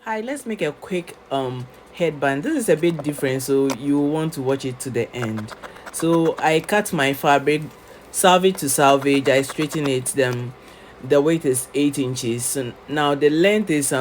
Hi, let's make a quick headband. This is a bit different, so you want to watch it to the end. So I cut my fabric salvage to salvage. I straighten it. The weight is 8 inches. So now the length is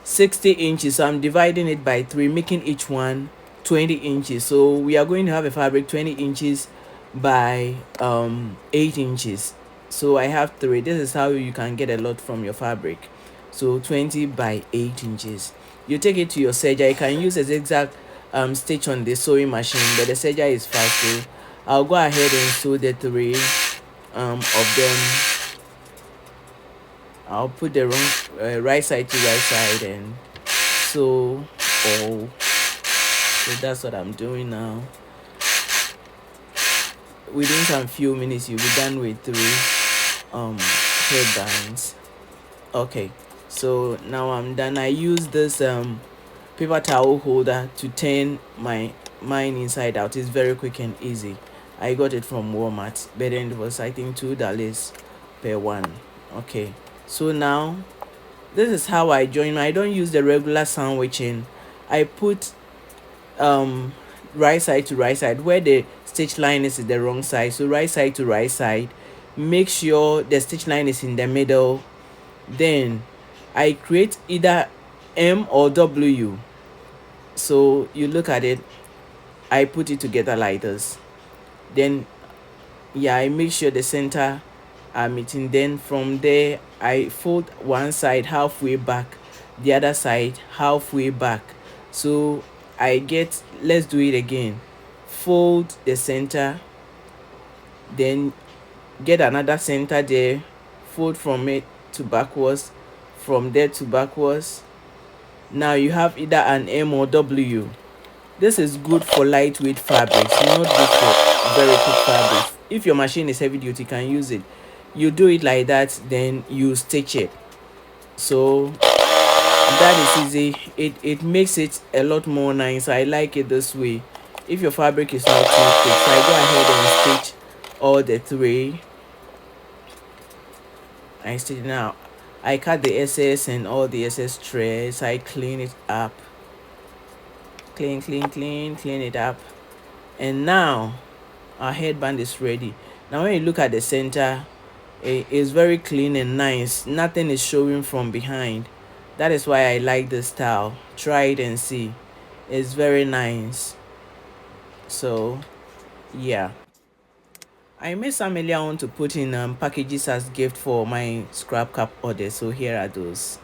60 inches. So I'm dividing it by 3, making each one 20 inches. So we are going to have a fabric 20 inches by 8 inches. So I have 3. This is how you can get a lot from your fabric. So 20 by 8 inches. You take it to your serger. You can use a zigzag stitch on the sewing machine, but the serger is fast, so I'll go ahead and sew the 3 of them. I'll put the right side to right side and sew all. So that's what I'm doing now. Within some few minutes you'll be done with 3 headbands. Okay, so now I'm done. I use this paper towel holder to turn mine inside out. It's very quick and easy. I got it from Walmart, but then it was, I think, $2 per one. Okay, so now this is how I join. I don't use the regular sandwiching. I put right side to right side. Where the stitch line is the wrong side, so right side to right side. Make sure the stitch line is in the middle. Then I create either M or W. So you look at it, I put it together like this. Then yeah, I make sure the center are meeting. Then from there I fold one side halfway back, the other side halfway back. So I get, let's do it again. Fold the center, then get another center there, fold from it to backwards, from there to backwards. Now you have either an M or W. This is good for lightweight fabrics, not good for very thick fabrics. If your machine is heavy duty, you can use it. You do it like that, then you stitch it. So that is easy. It makes it a lot more nice. I like it this way. If your fabric is not too thick, so I go ahead and stitch all the 3. I stitch now. I cut the excess and all the excess threads. I clean it up. Clean it up. And now our headband is ready. Now when you look at the center, it is very clean and nice. Nothing is showing from behind. That is why I like this style. Try it and see. It's very nice. So yeah, I made some earlier on to put in packages as gift for my scrap cap order. So here are those.